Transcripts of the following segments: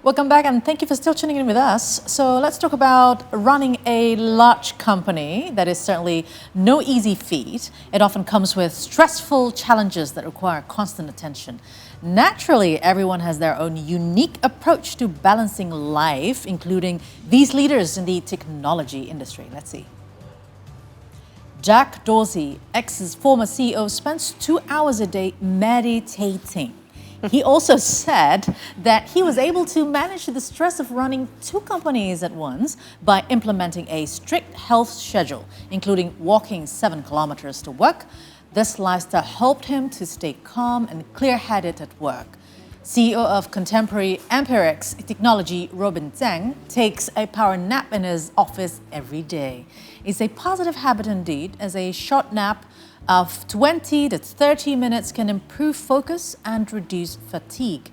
Welcome back, and thank you for still tuning in with us. So let's talk about running a large company. That is certainly no easy feat. It often comes with stressful challenges that require constant attention. Naturally, everyone has their own unique approach to balancing life, including these leaders in the technology industry. Let's see. Jack Dorsey, X's former CEO, spends 2 hours a day meditating. He also said that he was able to manage the stress of running 2 companies at once by implementing a strict health schedule, including walking 7 kilometers to work. This lifestyle helped him to stay calm and clear-headed at work. CEO of contemporary Amperex Technology, Robin Zhang, takes a power nap in his office every day. It's a positive habit indeed, as a short nap of 20 to 30 minutes can improve focus and reduce fatigue.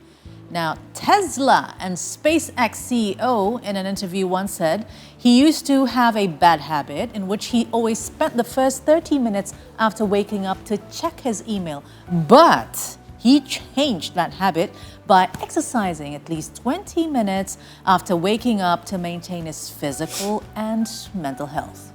Now, Tesla and SpaceX CEO in an interview once said he used to have a bad habit in which he always spent the first 30 minutes after waking up to check his email. But he changed that habit by exercising at least 20 minutes after waking up to maintain his physical and mental health.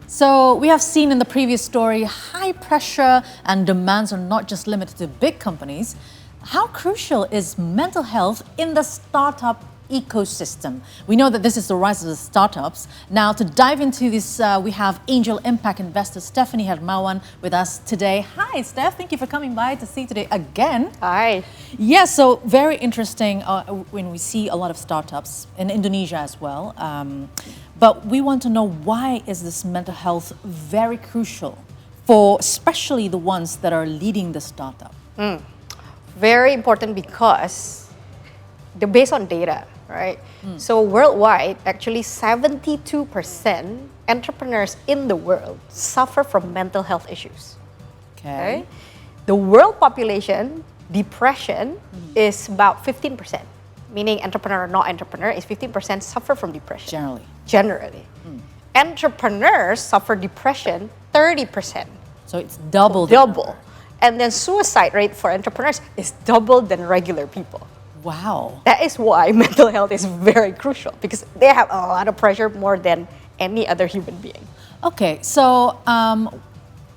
So we have seen in the previous story, high pressure and demands are not just limited to big companies. How crucial is mental health in the startup ecosystem? We know that this is the rise of the startups. Now, to dive into this, we have angel impact investor Stephanie Hermawan with us today. Hi, Steph. Thank you for coming by to see today again. Hi. Yeah, so very interesting when we see a lot of startups in Indonesia as well. But we want to know, why is this mental health very crucial for especially the ones that are leading the startup? Very important because they're based on data, right? So worldwide, actually 72% entrepreneurs in the world suffer from mental health issues. Okay. The world population, depression is about 15%. Meaning entrepreneur or not entrepreneur is 15% suffer from depression. Generally. Entrepreneurs suffer depression 30%. So it's double. And then suicide rate for entrepreneurs is double than regular people. Wow. That is why mental health is very crucial, because they have a lot of pressure more than any other human being. Okay, so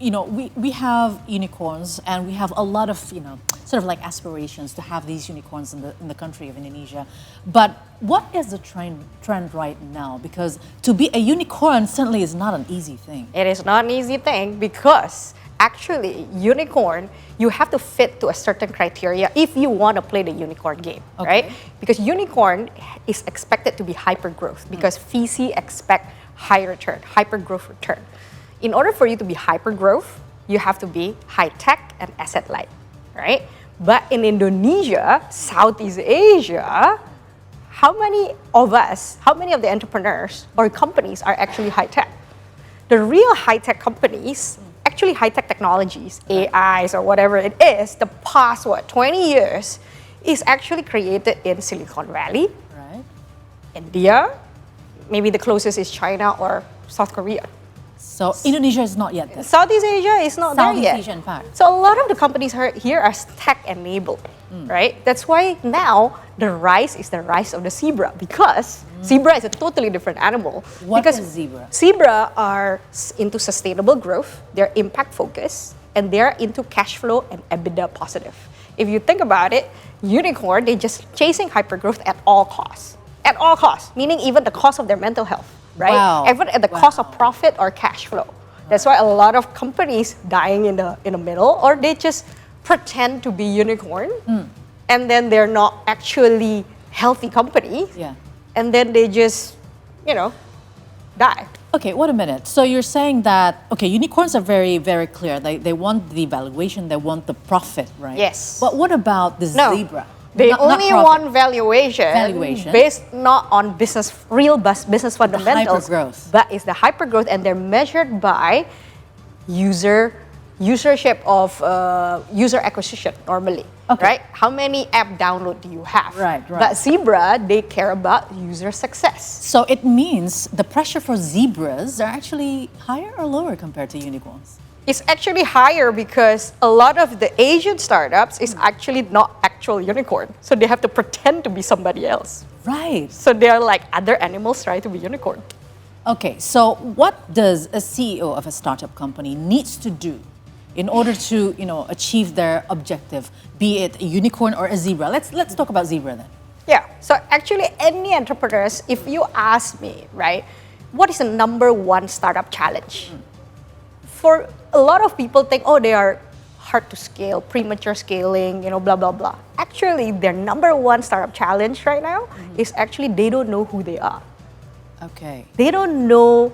we have unicorns, and we have a lot of sort of like aspirations to have these unicorns in the country of Indonesia. But what is the trend right now? Because to be a unicorn certainly is not an easy thing. It is not an easy thing, because actually unicorn, you have to fit to a certain criteria if you want to play the unicorn game, right? Because unicorn is expected to be hyper growth, because VC expect high return, hyper growth return. In order for you to be hyper growth, you have to be high tech and asset light, right? But in Indonesia, Southeast Asia, how many of the entrepreneurs or companies are actually high tech? The real high tech companies, actually high tech technologies, AIs or whatever it is, the past 20 years is actually created in Silicon Valley, India, maybe the closest is China or South Korea. So Indonesia is not yet there. Southeast Asia is not there yet. Southeast Asia, in fact. So a lot of the companies here are tech enabled, right? That's why now the rise is the rise of the zebra, because zebra is a totally different animal. What is zebra? Zebra are into sustainable growth, they're impact focused, and they're into cash flow and EBITDA positive. If you think about it, unicorn, they're just chasing hypergrowth at all costs. At all costs, meaning even the cost of their mental health. Right? Wow. Even at the cost of profit or cash flow. That's why a lot of companies dying in the middle, or they just pretend to be unicorn, and then they're not actually healthy company. And then they just, die. Okay, wait a minute. So you're saying that, unicorns are very, very clear. They want the valuation, they want the profit, right? Yes. But what about the zebra? They only want valuation based not on real business fundamentals, but it's the hyper growth, and they're measured by usership of user acquisition normally, right? How many app download do you have? Right. But zebra, they care about user success. So it means the pressure for zebras are actually higher or lower compared to unicorns? It's actually higher because a lot of the Asian startups is actually not actual unicorn. So they have to pretend to be somebody else. Right. So they're like other animals trying to be unicorn. Okay, so what does a CEO of a startup company needs to do in order to, achieve their objective, be it a unicorn or a zebra? Let's talk about zebra then. Yeah. So actually, any entrepreneurs, if you ask me, right, what is the number one startup challenge? For a lot of people think, oh, they are hard to scale, premature scaling, blah, blah, blah. Actually, their number one startup challenge right now is actually they don't know who they are. Okay. They don't know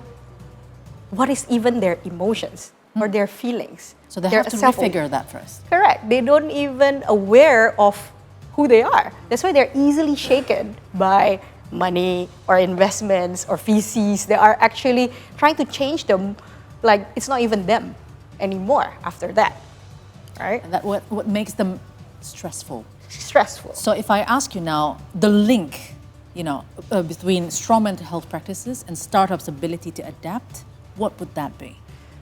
what is even their emotions or their feelings. So they They're have to self-aware. refigure that first. Correct. They don't even aware of who they are. That's why they're easily shaken by money or investments or VCs. They are actually trying to change them like it's not even them anymore after that, right? And that what makes them stressful. Stressful. So if I ask you now, the link, between strong mental health practices and startups' ability to adapt, what would that be?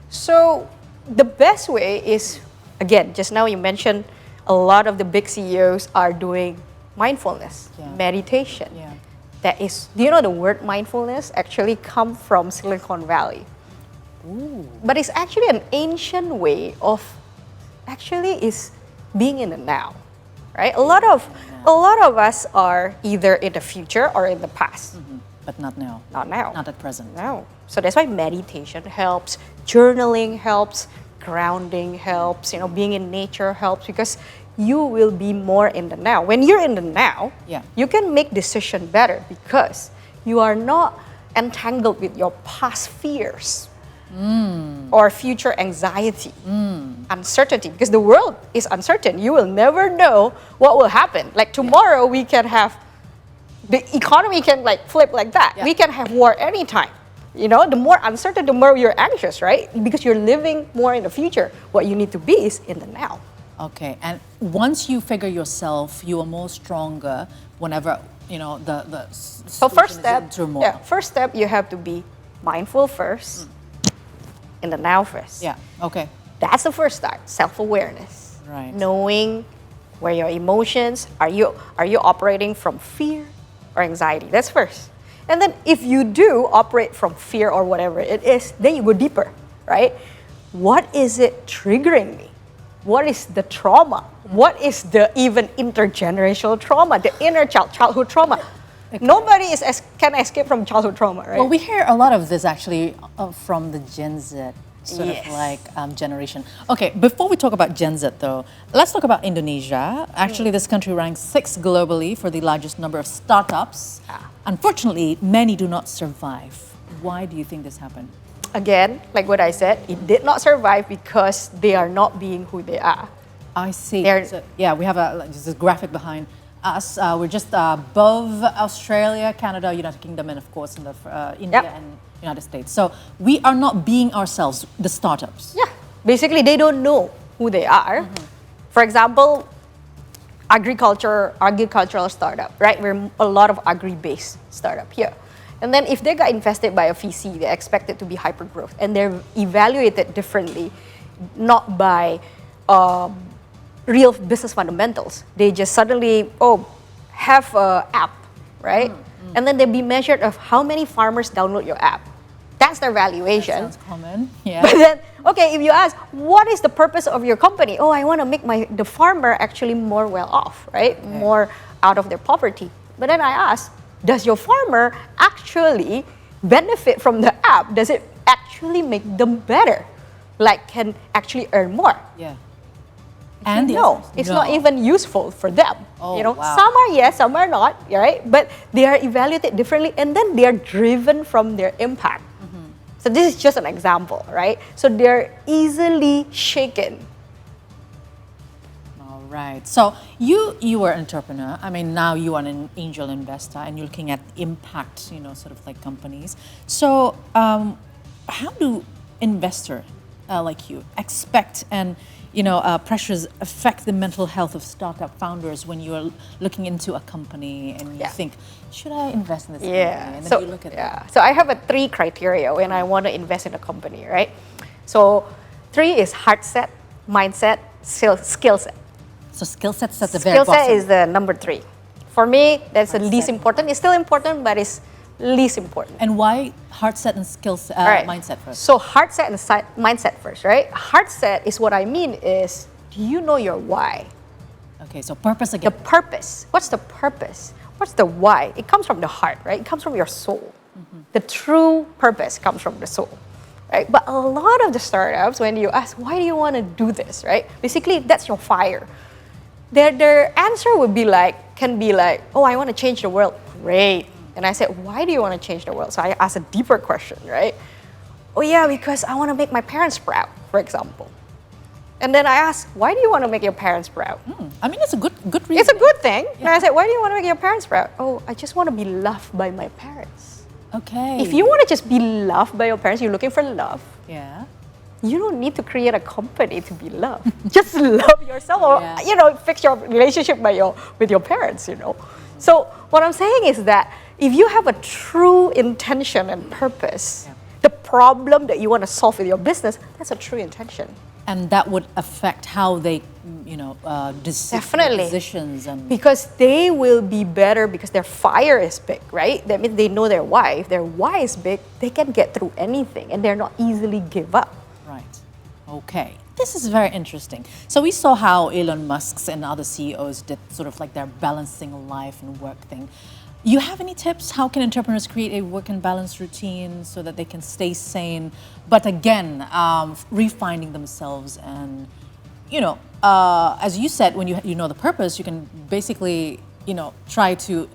So the best way is, again, just now you mentioned a lot of the big CEOs are doing mindfulness, meditation. Yeah. That is, do you know the word mindfulness actually come from Silicon Valley? Ooh. But it's actually an ancient way of actually is being in the now, right? A lot of us are either in the future or in the past. But not now. Not now. Not at present. No. So that's why meditation helps, journaling helps, grounding helps, being in nature helps because you will be more in the now. When you're in the now, you can make decision better because you are not entangled with your past fears or future anxiety, uncertainty, because the world is uncertain. You will never know what will happen. Like tomorrow we can have, the economy can flip like that. We can have war anytime. The more uncertain, the more you're anxious, right? Because you're living more in the future. What you need to be is in the now. Okay, and once you figure yourself, you are more stronger whenever, the So first step, turmoil. first step, you have to be mindful first, in the now first. Yeah, okay. That's the first start, self-awareness. Right. Knowing where your emotions, are you operating from fear or anxiety? That's first. And then if you do operate from fear or whatever it is, then you go deeper, right? What is it triggering me? What is the trauma? What is the even intergenerational trauma, the inner childhood trauma? Okay. Nobody can escape from childhood trauma, right? Well, we hear a lot of this actually from the Gen Z sort of generation. Okay, before we talk about Gen Z though, let's talk about Indonesia. Actually, this country ranks 6th globally for the largest number of startups. Unfortunately, many do not survive. Why do you think this happened? Again, like what I said, it did not survive because they are not being who they are. I see. So, we have just a graphic behind us. We're just above Australia, Canada, United Kingdom, and of course in the India and United States. So we are not being ourselves, the startups. Yeah, basically they don't know who they are. For example, agricultural startup, right? We're a lot of agri-based startup here. And then if they got invested by a VC, they expect it to be hyper growth, and they're evaluated differently, not by real business fundamentals. They just suddenly have an app, right? And then they be measured of how many farmers download your app. That's their valuation. That sounds common. Yeah. But then, if you ask, what is the purpose of your company? Oh, I want to make the farmer actually more well off, right? Okay. More out of their poverty. But then I ask, does your farmer actually benefit from the app? Does it actually make them better? Like, can actually earn more? Yeah. And no, it's not even useful for them. Oh, wow. Some are yes, some are not, right? But they are evaluated differently, and then they are driven from their impact. So this is just an example, right? So they're easily shaken. All right. So you were an entrepreneur. I mean, now you are an angel investor, and you're looking at impact, sort of like companies. So how do investors like you expect and pressures affect the mental health of startup founders when you're looking into a company and you think, should I invest in this company? And then you look at So I have 3 criteria when I want to invest in a company, right? So 3 is heart set, mindset, skill set. So skill sets at the very Skill set bottom. is the number 3. For me, that's the least Mindset. important. It's still important, but it's least important. And why heart set and skill set, All right. mindset first? So heart set and mindset first, right? Heart set is what I mean is, do you know your why? Okay, so purpose The again. purpose. What's the purpose? What's the why? It comes from the heart, right? It comes from your soul. The true purpose comes from the soul, right? But a lot of the startups, when you ask, why do you want to do this, right? Basically, that's your fire. Their answer would be like, can be like, oh, I want to change the world. Great. And I said, why do you want to change the world? So I asked a deeper question, right? Oh yeah, because I want to make my parents proud, for example. And then I asked, why do you want to make your parents proud? I mean, it's a good reason. It's a good thing. And I said, why do you want to make your parents proud? Oh, I just want to be loved by my parents. Okay. If you want to just be loved by your parents, you're looking for love, Yeah. you don't need to create a company to be loved. Just love yourself, or Yeah. fix your relationship with your parents. So what I'm saying is that if you have a true intention and purpose, the problem that you want to solve with your business, that's a true intention. And that would affect how they, Definitely. decisions and Because they will be better because their fire is big, right? That means they know their why. If their why is big, they can get through anything and they're not easily give up. right. Okay. This is very interesting. So we saw how Elon Musk's and other CEOs did sort of like their balancing life and work thing. You have any tips? How can entrepreneurs create a work and balance routine so that they can stay sane, but again, refining themselves and, as you said, when you know the purpose, you can basically, try to,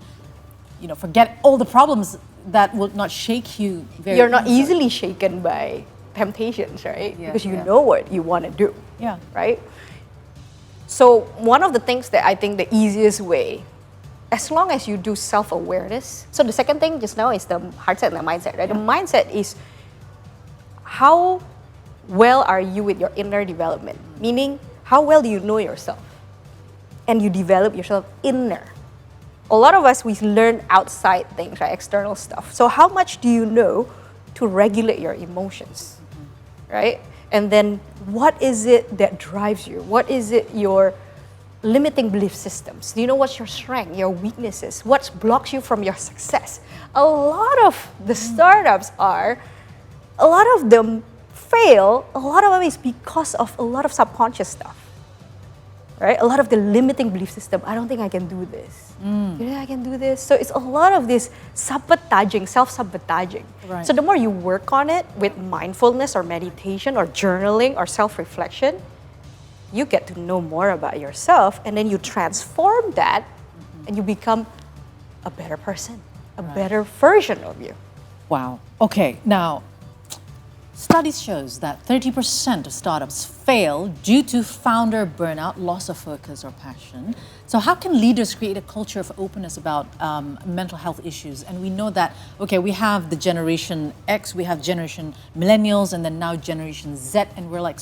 forget all the problems that will not shake you very You're not easily. easily shaken by temptations, right? Yeah, Because you yeah. know what you want to do, Yeah. right? So one of the things that I think the easiest way, as long as you do self-awareness. So the second thing just now is the heart set and the mindset, right? The mindset is how well are you with your inner development? Meaning, how well do you know yourself? And you develop yourself inner. A lot of us, we learn outside things, right? External stuff. So how much do you know to regulate your emotions, right? And then what is it that drives you? What is it your limiting belief systems? Do you know what's your strength, your weaknesses? What blocks you from your success? A lot of the startups a lot of them fail. A lot of them is because of a lot of subconscious stuff, right? A lot of the limiting belief system. I don't think I can do this. You think I can do this? So it's a lot of this sabotaging, self-sabotaging. Right. So the more you work on it with mindfulness or meditation or journaling or self-reflection, you get to know more about yourself, and then you transform that and you become a better person, a better version of you. Wow. Okay. Now, studies shows that 30% of startups fail due to founder burnout, loss of focus or passion. So how can leaders create a culture of openness about mental health issues? And we know that, okay, we have the Generation X, we have Generation Millennials, and then now Generation Z, and we're like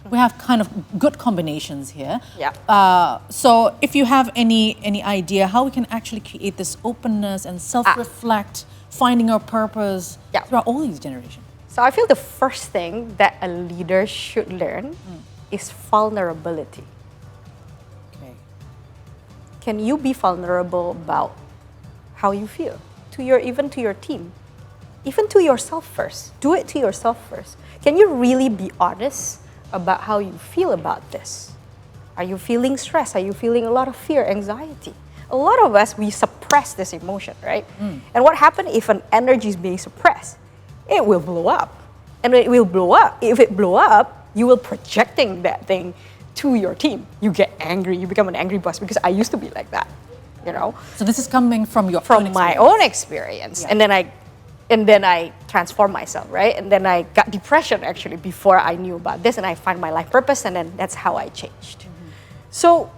we have kind of good combinations here. Yeah. So if you have any idea how we can actually create this openness and self-reflect, finding our purpose throughout all these generations. So I feel the first thing that a leader should learn is vulnerability. Okay. Can you be vulnerable about how you feel even to your team, even to yourself first? Do it to yourself first. Can you really be honest about how you feel about this? Are you feeling stress? Are you feeling a lot of fear, anxiety? A lot of us, we suppress this emotion, right? And what happens if an energy is being suppressed? It will blow up. And it will blow up. If it blow up, you will projecting that thing to your team. You get angry, you become an angry boss, because I used to be like that, So this is coming from your my own experience. Yeah. And then I transformed myself, right? And then I got depression actually before I knew about this, and I find my life purpose, and then that's how I changed. So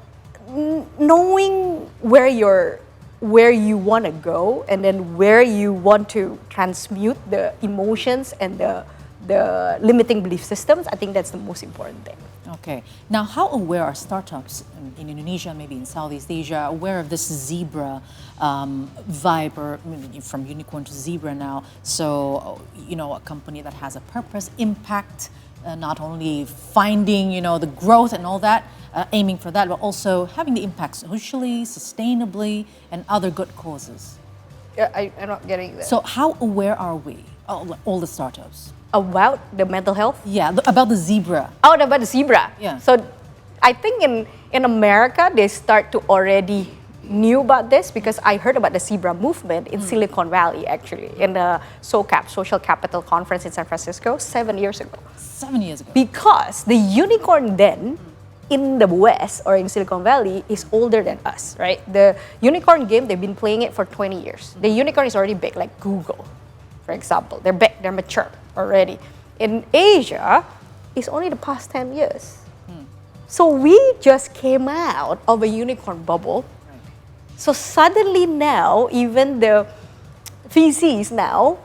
knowing where you want to go, and then where you want to transmute the emotions and the limiting belief systems, I think that's the most important thing. Okay. Now, how aware are startups in Indonesia, maybe in Southeast Asia, aware of this zebra vibe, or from unicorn to zebra now? So, a company that has a purpose, impact, not only finding, the growth and all that, aiming for that, but also having the impact socially, sustainably, and other good causes. Yeah, I'm not getting that. So how aware are we, all the startups? About the mental health? Yeah, about the zebra. Oh, about the zebra. Yeah. So I think in America, they start to already knew about this because I heard about the zebra movement in Silicon Valley, actually, in the SoCap, Social Capital Conference in San Francisco, 7 years ago. 7 years ago. Because the unicorn then in the West or in Silicon Valley is older than us, right? The unicorn game, they've been playing it for 20 years. The unicorn is already big, like Google, for example. They're big, they're mature already. In Asia, it's only the past 10 years. So we just came out of a unicorn bubble. So suddenly now, even the VCs now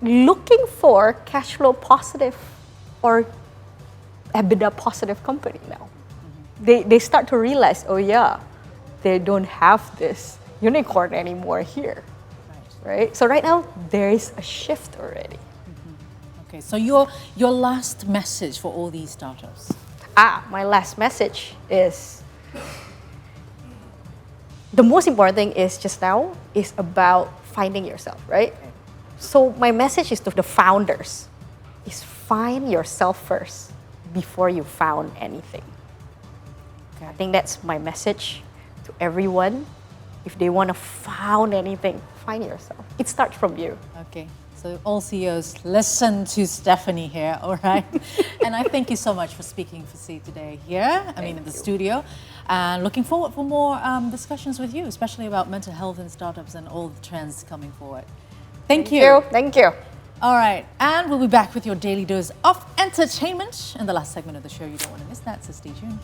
looking for cash flow positive or EBITDA positive company now. They start to realize, oh yeah, they don't have this unicorn anymore here, right? So right now, there is a shift already. Okay, so your last message for all these startups? My last message is, the most important thing is just now is about finding yourself, right? Okay. So my message is to the founders, is find yourself first before you found anything. Okay. I think that's my message to everyone. If they want to found anything, find yourself. It starts from you. Okay. So all CEOs, listen to Stephanie here, all right? And I thank you so much for speaking for C today here, in the studio. And looking forward for more discussions with you, especially about mental health in startups and all the trends coming forward. Thank you. Thank you. All right, and we'll be back with your daily dose of entertainment in the last segment of the show. You don't want to miss that, so stay tuned.